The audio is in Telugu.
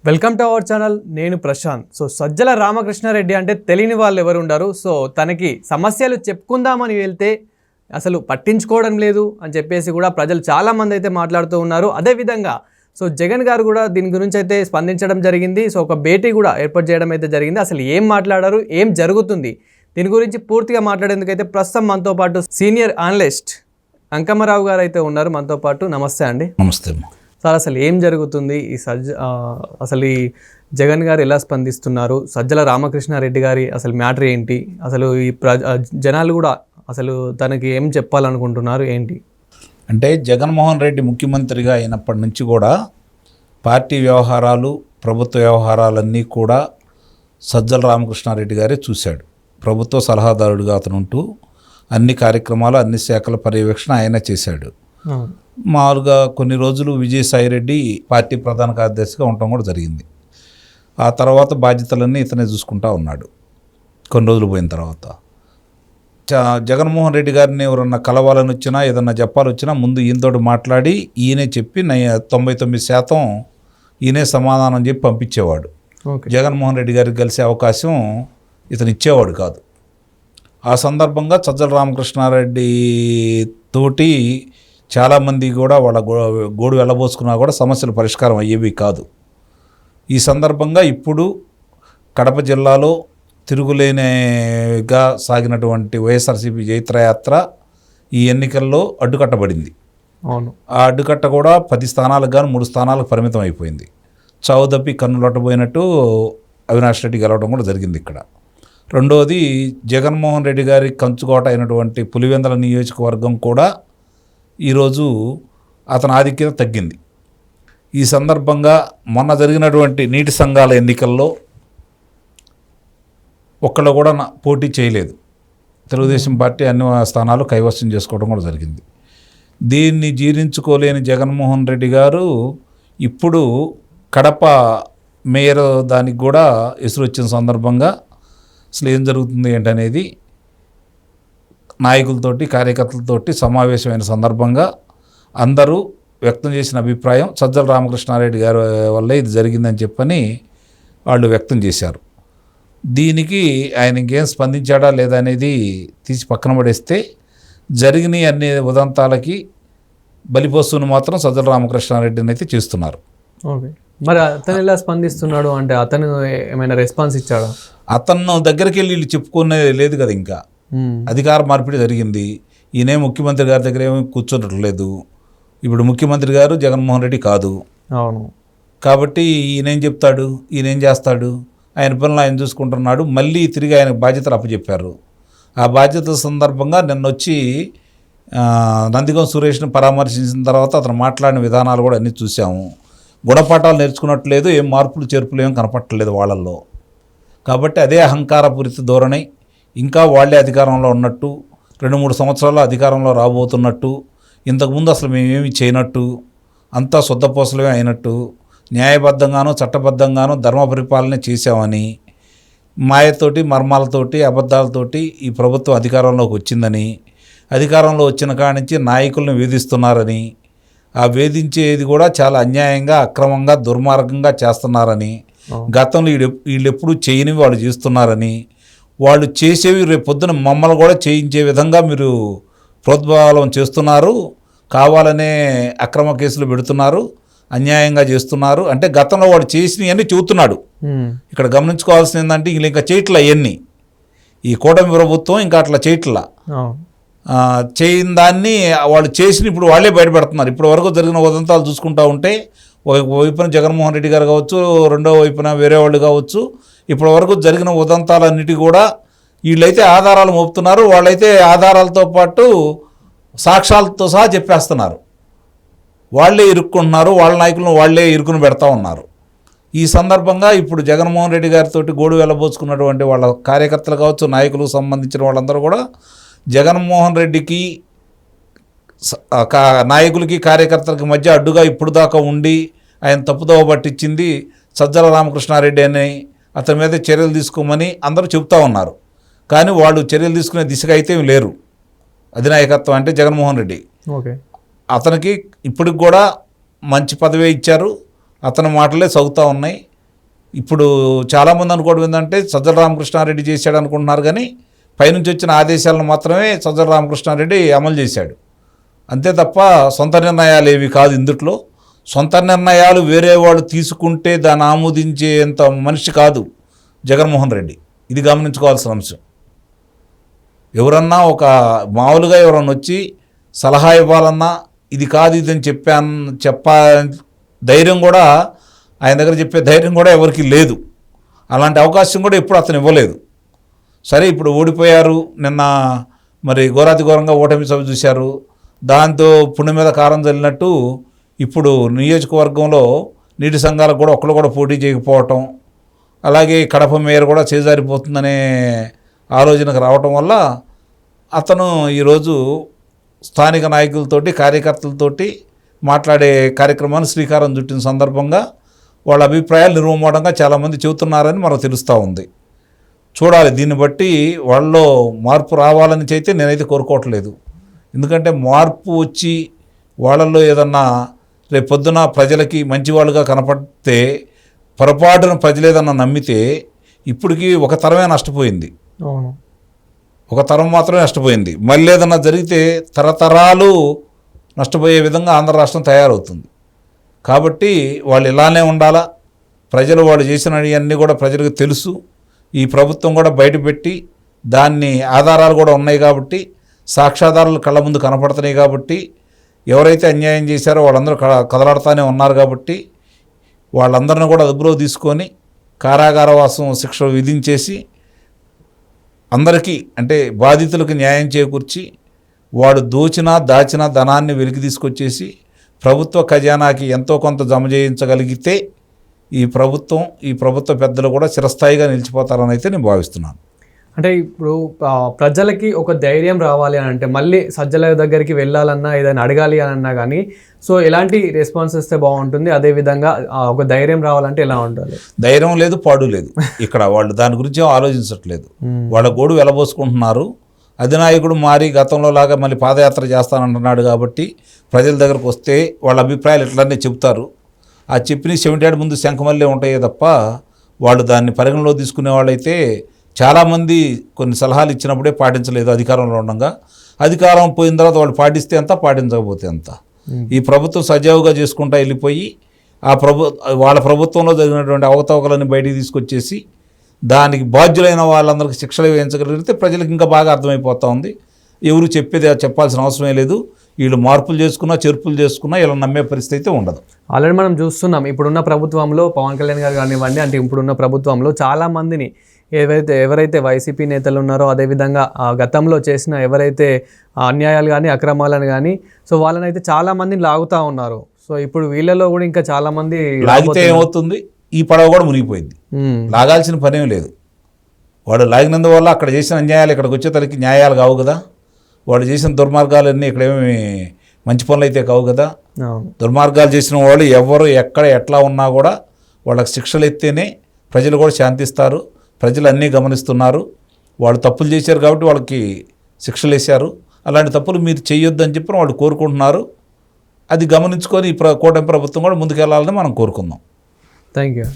Welcome to our channel. నేను ప్రశాంత్. సజ్జల రామకృష్ణారెడ్డి అంటే తెలియని వాళ్ళు ఎవరు ఉండరు. తనకి సమస్యలు చెప్పుకుందామని వెళ్తే అసలు పట్టించుకోవడం లేదు అని చెప్పేసి కూడా ప్రజలు చాలామంది అయితే మాట్లాడుతూ ఉన్నారు. అదేవిధంగా జగన్ గారు కూడా దీని గురించి అయితే స్పందించడం జరిగింది. ఒక భేటీ కూడా ఏర్పాటు చేయడం అయితే జరిగింది. అసలు ఏం మాట్లాడారు, ఏం జరుగుతుంది, దీని గురించి పూర్తిగా మాట్లాడేందుకైతే ప్రస్తుతం మనతో పాటు సీనియర్ అనలిస్ట్ అంకమ్మరావు గారు అయితే ఉన్నారు మనతో పాటు. నమస్తే అండి. నమస్తే సార్. అసలు ఏం జరుగుతుంది, అసలు ఈ జగన్ గారు ఎలా స్పందిస్తున్నారు, సజ్జల రామకృష్ణారెడ్డి గారి అసలు మ్యాటర్ ఏంటి, అసలు ఈ జనాలు కూడా అసలు తనకి ఏం చెప్పాలనుకుంటున్నారు ఏంటి? అంటే జగన్మోహన్ రెడ్డి ముఖ్యమంత్రిగా అయినప్పటి నుంచి కూడా పార్టీ వ్యవహారాలు, ప్రభుత్వ వ్యవహారాలన్నీ కూడా సజ్జల రామకృష్ణారెడ్డి గారే చూశాడు. ప్రభుత్వ సలహాదారుడిగా అతను ఉంటూ అన్ని కార్యక్రమాలు, అన్ని శాఖల పర్యవేక్షణ ఆయన చేశాడు. మామూలుగా కొన్ని రోజులు విజయసాయిరెడ్డి పార్టీ ప్రధాన కార్యదర్శిగా ఉండటం కూడా జరిగింది. ఆ తర్వాత బాధ్యతలన్నీ ఇతనే చూసుకుంటా ఉన్నాడు. కొన్ని రోజులు పోయిన తర్వాత జగన్మోహన్ రెడ్డి గారిని ఎవరన్నా కలవాలని వచ్చినా, ఏదన్నా చెప్పాలొచ్చినా ముందు ఈయనతోటి మాట్లాడి ఈయనే చెప్పి 99% ఈయనే సమాధానం చెప్పి పంపించేవాడు. జగన్మోహన్ రెడ్డి గారికి కలిసే అవకాశం ఇతను ఇచ్చేవాడు కాదు. ఆ సందర్భంగా సజ్జల రామకృష్ణారెడ్డి తోటి చాలామంది కూడా వాళ్ళ గోడు వెళ్ళబోసుకున్నా కూడా సమస్యలు పరిష్కారం అయ్యేవి కాదు. ఈ సందర్భంగా ఇప్పుడు కడప జిల్లాలో తిరుగులేనిగా సాగినటువంటి వైఎస్ఆర్సీపీ జైత్రయాత్ర ఈ ఎన్నికల్లో అడ్డుకట్టబడింది. అవును. ఆ అడ్డుకట్ట కూడా 10 స్థానాలకు గాను 3 స్థానాలకు పరిమితం అయిపోయింది. చావు తప్పి కన్నులొట్టబోయినట్టు అవినాష్ రెడ్డి గెలవడం కూడా జరిగింది ఇక్కడ. రెండోది జగన్మోహన్ రెడ్డి గారి కంచుకోట అయినటువంటి పులివెందుల నియోజకవర్గం కూడా ఈరోజు అతని ఆధిక్యత తగ్గింది. ఈ సందర్భంగా మొన్న జరిగినటువంటి నీటి సంఘాల ఎన్నికల్లో ఒక్కళ్ళు కూడా పోటీ చేయలేదు. తెలుగుదేశం పార్టీ అన్ని స్థానాలు కైవసం చేసుకోవడం కూడా జరిగింది. దీన్ని జీర్ణించుకోలేని జగన్మోహన్ రెడ్డి గారు ఇప్పుడు కడప మేయర్ దానికి కూడా ఎసురు వచ్చిన సందర్భంగా అసలు ఏం జరుగుతుంది ఏంటనేది నాయకులతోటి, కార్యకర్తలతోటి సమావేశమైన సందర్భంగా అందరూ వ్యక్తం చేసిన అభిప్రాయం సజ్జల రామకృష్ణారెడ్డి గారి వల్ల ఇది జరిగిందని చెప్పని వాళ్ళు వ్యక్తం చేశారు. దీనికి ఆయన ఇంకేం స్పందించాడా లేదా అనేది తీసి పక్కన పడేస్తే జరిగిన అన్ని ఉదంతాలకి బలిపోస్తున్న మాత్రం సజ్జల రామకృష్ణారెడ్డిని అయితే చేస్తున్నారు. ఓకే, మరి అతను ఎలా స్పందిస్తున్నాడు అంటే అతను ఏమైనా రెస్పాన్స్ ఇచ్చాడా? అతను దగ్గరికి వెళ్ళి వీళ్ళు చెప్పుకునేది లేదు కదా. ఇంకా అధికార మార్పిడి జరిగింది. ఈయనే ముఖ్యమంత్రి గారి దగ్గర ఏమీ కూర్చోనట్లేదు. ఇప్పుడు ముఖ్యమంత్రి గారు జగన్మోహన్ రెడ్డి కాదు. అవును. కాబట్టి ఈయనేం చెప్తాడు, ఈయనేం చేస్తాడు, ఆయన పనులు ఆయన చూసుకుంటున్నాడు. మళ్ళీ తిరిగి ఆయనకు బాధ్యతలు అప్పచెప్పారు. ఆ బాధ్యతల సందర్భంగా నిన్న వచ్చి నందిగం సురేష్ని పరామర్శించిన తర్వాత అతను మాట్లాడిన విధానాలు కూడా అన్నీ చూసాము. గుణపాఠాలు నేర్చుకున్నట్లేదు, ఏం మార్పులు చేర్పులు ఏం కనపట్టలేదు వాళ్ళల్లో. కాబట్టి అదే అహంకారపూరిత ధోరణి, ఇంకా వాళ్ళే అధికారంలో ఉన్నట్టు, 2-3 సంవత్సరాల్లో అధికారంలో రాబోతున్నట్టు, ఇంతకుముందు అసలు మేమేమి చేయనట్టు, అంతా శుద్ధపూసలమే అయినట్టు, న్యాయబద్ధంగానూ చట్టబద్ధంగానూ ధర్మ పరిపాలన చేశామని, మాయతోటి మర్మాలతోటి అబద్ధాలతోటి ఈ ప్రభుత్వం అధికారంలోకి వచ్చిందని, అధికారంలో వచ్చిన కాడి నుంచి నాయకులను వేధిస్తున్నారని, ఆ వేధించేది కూడా చాలా అన్యాయంగా, అక్రమంగా, దుర్మార్గంగా చేస్తున్నారని, గతంలో వీళ్ళు ఎప్పుడు చేయనివి వాళ్ళు చేస్తున్నారని, వాళ్ళు చేసేవి రేపు పొద్దున మమ్మల్ని కూడా చేయించే విధంగా మీరు ప్రోద్బలం చేస్తున్నారు, కావాలనే అక్రమ కేసులు పెడుతున్నారు, అన్యాయంగా చేస్తున్నారు అంటే గతంలో వాడు చేసినవి అన్నీ చెబుతున్నాడు. ఇక్కడ గమనించుకోవాల్సింది ఏంటంటే వీళ్ళు ఇంకా చేయట్లా అవన్నీ. ఈ కూటమి ప్రభుత్వం ఇంకా అట్లా చేయట్లా. చేయని దాన్ని వాళ్ళు చేసిన ఇప్పుడు వాళ్ళే బయటపెడుతున్నారు. ఇప్పటి వరకు జరిగిన ఉదంతాలు చూసుకుంటూ ఉంటే ఒక వైపున జగన్మోహన్ రెడ్డి గారు కావచ్చు, రెండో వైపున వేరే వాళ్ళు కావచ్చు, ఇప్పటి వరకు జరిగిన ఉదంతాలన్నిటి కూడా వీళ్ళైతే ఆధారాలు మోపుతున్నారు. వాళ్ళైతే ఆధారాలతో పాటు సాక్ష్యాలతో సహా చెప్పేస్తున్నారు. వాళ్ళే ఇరుక్కుంటున్నారు, వాళ్ళ నాయకులను వాళ్ళే ఇరుకుని పెడతా ఉన్నారు. ఈ సందర్భంగా ఇప్పుడు జగన్మోహన్ రెడ్డి గారితో గోడు వెళ్ళబోచుకున్నటువంటి వాళ్ళ కార్యకర్తలు కావచ్చు, నాయకులకు సంబంధించిన వాళ్ళందరూ కూడా జగన్మోహన్ రెడ్డికి నాయకులకి కార్యకర్తలకి మధ్య అడ్డుగా ఇప్పుడు దాకా ఉండి ఆయన తప్పుదోవ పట్టించింది సజ్జల రామకృష్ణారెడ్డి అని, అతని మీద చర్యలు తీసుకోమని అందరూ చెప్తా ఉన్నారు. కానీ వాళ్ళు చర్యలు తీసుకునే దిశగా అయితే లేరు. అధినాయకత్వం అంటే జగన్మోహన్ రెడ్డి. ఓకే, అతనికి ఇప్పటికి కూడా మంచి పదవి ఇచ్చారు. అతని మాటలే సాగుతూ ఉన్నాయి. ఇప్పుడు చాలామంది అనుకోవడం ఏంటంటే సజ్జల రామకృష్ణారెడ్డి చేశాడు అనుకుంటున్నారు, కానీ పైనుంచి వచ్చిన ఆదేశాలను మాత్రమే సజ్జల రామకృష్ణారెడ్డి అమలు చేశాడు. అంతే తప్ప సొంత నిర్ణయాలు ఏవి కాదు ఇందుట్లో. సొంత నిర్ణయాలు వేరే వాళ్ళు తీసుకుంటే దాన్ని ఆమోదించేంత మనిషి కాదు జగన్మోహన్ రెడ్డి. ఇది గమనించుకోవాల్సిన అంశం. ఎవరన్నా ఒక మామూలుగా ఎవరన్నా వచ్చి సలహా ఇవ్వాలన్నా ఇది కాదు ఇది అని చెప్పా ధైర్యం కూడా ఆయన దగ్గర చెప్పే ధైర్యం కూడా ఎవరికి లేదు. అలాంటి అవకాశం కూడా ఎప్పుడు అతను ఇవ్వలేదు. సరే, ఇప్పుడు ఓడిపోయారు, నిన్న మరి ఘోరాతి ఘోరంగా ఓటమి సభ చూశారు. దాంతో పుండు మీద కారం చల్లినట్టు ఇప్పుడు నియోజకవర్గంలో నీటి సంఘాలకు కూడా ఒక్కళ్ళు కూడా పోటీ చేయకపోవటం, అలాగే కడప మేయర్ కూడా చేజారిపోతుందనే ఆలోచనకు రావటం వల్ల అతను ఈరోజు స్థానిక నాయకులతోటి కార్యకర్తలతోటి మాట్లాడే కార్యక్రమాన్ని శ్రీకారం చుట్టిన సందర్భంగా వాళ్ళ అభిప్రాయాలు నిర్మూలంగా చాలామంది చెబుతున్నారని మనకు తెలుస్తూ ఉంది. చూడాలి, దీన్ని బట్టి వాళ్ళలో మార్పు రావాలని అయితే నేనైతే కోరుకోవట్లేదు. ఎందుకంటే మార్పు వచ్చి వాళ్ళల్లో ఏదన్నా రేపు పొద్దున ప్రజలకి మంచివాళ్ళుగా కనపడితే పొరపాటున ప్రజలు ఏదన్నా నమ్మితే ఇప్పటికీ ఒక తరమే నష్టపోయింది. అవును, ఒక తరం మాత్రమే నష్టపోయింది. మళ్ళీ ఏదన్నా జరిగితే తరతరాలు నష్టపోయే విధంగా ఆంధ్ర రాష్ట్రం తయారవుతుంది. కాబట్టి వాళ్ళు ఇలానే ఉండాలా. ప్రజలు వాళ్ళు చేసినవన్నీ కూడా ప్రజలకు తెలుసు. ఈ ప్రభుత్వం కూడా బయటపెట్టి దాన్ని ఆధారాలు కూడా ఉన్నాయి కాబట్టి, సాక్ష్యాధారాలు కళ్ళ ముందు కనపడుతున్నాయి కాబట్టి, ఎవరైతే అన్యాయం చేశారో వాళ్ళందరూ కదలాడుతూనే ఉన్నారు కాబట్టి వాళ్ళందరినీ కూడా అదుపులో తీసుకొని కారాగారవాసం శిక్ష విధించేసి అందరికీ అంటే బాధితులకు న్యాయం చేకూర్చి వాడు దాచిన ధనాన్ని వెలికి తీసుకొచ్చేసి ప్రభుత్వ ఖజానాకి ఎంతో కొంత జమ చేయించగలిగితే ఈ ప్రభుత్వ పెద్దలు కూడా చిరస్థాయిగా నిలిచిపోతారని అయితే నేను భావిస్తున్నాను. అంటే ఇప్పుడు ప్రజలకి ఒక ధైర్యం రావాలి అని అంటే మళ్ళీ సజ్జల దగ్గరికి వెళ్ళాలన్నా ఏదైనా అడగాలి అని అన్నా కానీ సో ఎలాంటి రెస్పాన్స్ ఇస్తే బాగుంటుంది, అదేవిధంగా ఒక ధైర్యం రావాలంటే ఎలా ఉండాలి? ధైర్యం లేదు, పాడు లేదు. ఇక్కడ వాళ్ళు దాని గురించి ఆలోచించట్లేదు. వాళ్ళ గోడు వెలబోసుకుంటున్నారు. అధినాయకుడు మారి గతంలో లాగా మళ్ళీ పాదయాత్ర చేస్తానంటున్నాడు కాబట్టి ప్రజల దగ్గరకు వస్తే వాళ్ళ అభిప్రాయాలు ఎట్లనే చెప్తారు. ఆ చెప్పిన 77 ముందు శంఖమల్లే ఉంటాయే తప్ప వాళ్ళు దాన్ని పరిగణలో తీసుకునే వాళ్ళైతే చాలామంది కొన్ని సలహాలు ఇచ్చినప్పుడే పాటించలేదు అధికారంలో ఉండగా. అధికారం పోయిన తర్వాత వాళ్ళు పాటిస్తే ఎంత, పాటించకపోతే ఎంత. ఈ ప్రభుత్వం సజావుగా చేసుకుంటా వెళ్ళిపోయి వాళ్ళ ప్రభుత్వంలో జరిగినటువంటి అవకతవకలని బయటికి తీసుకొచ్చేసి దానికి బాధ్యులైన వాళ్ళందరికీ శిక్షలు వేయించగలిగితే ప్రజలకు ఇంకా బాగా అర్థమైపోతూ ఉంది. ఎవరు చెప్పాల్సిన అవసరమే లేదు. వీళ్ళు మార్పులు చేసుకున్నా చేర్పులు చేసుకున్నా ఇలా నమ్మే పరిస్థితి అయితే ఉండదు. ఆల్రెడీ మనం చూస్తున్నాం ఇప్పుడున్న ప్రభుత్వంలో పవన్ కళ్యాణ్ గారు కానివ్వండి, అంటే ఇప్పుడున్న ప్రభుత్వంలో చాలామందిని ఎవరైతే వైసీపీ నేతలు ఉన్నారో అదేవిధంగా గతంలో చేసిన ఎవరైతే అన్యాయాలు కానీ అక్రమాలను కానీ సో వాళ్ళని అయితే చాలామందిని లాగుతూ ఉన్నారు. సో ఇప్పుడు వీళ్ళలో కూడా ఇంకా చాలామంది లాగితే ఏమవుతుంది, ఈ పడవ కూడా మునిగిపోయింది. లాగాల్సిన పనేం లేదు. వాడు లాగినందువల్ల అక్కడ చేసిన అన్యాయాలు ఇక్కడికి వచ్చేసరికి న్యాయాలు కావు కదా. వాడు చేసిన దుర్మార్గాలన్నీ ఇక్కడేమి మంచి పనులు అయితే కావు కదా. దుర్మార్గాలు చేసిన వాళ్ళు ఎవరు ఎక్కడ ఎట్లా ఉన్నా కూడా వాళ్ళకి శిక్షలు ఎత్తేనే ప్రజలు కూడా శాంతిస్తారు. ప్రజలు అన్నీ గమనిస్తున్నారు. వాళ్ళు తప్పులు చేశారు కాబట్టి వాళ్ళకి శిక్షలు వేశారు. అలాంటి తప్పులు మీరు చేయొద్దని చెప్పి వాళ్ళు కోరుకుంటున్నారు. అది గమనించుకొని కూటమి ప్రభుత్వం కూడా ముందుకెళ్లాలని మనం కోరుకుందాం. Thank you.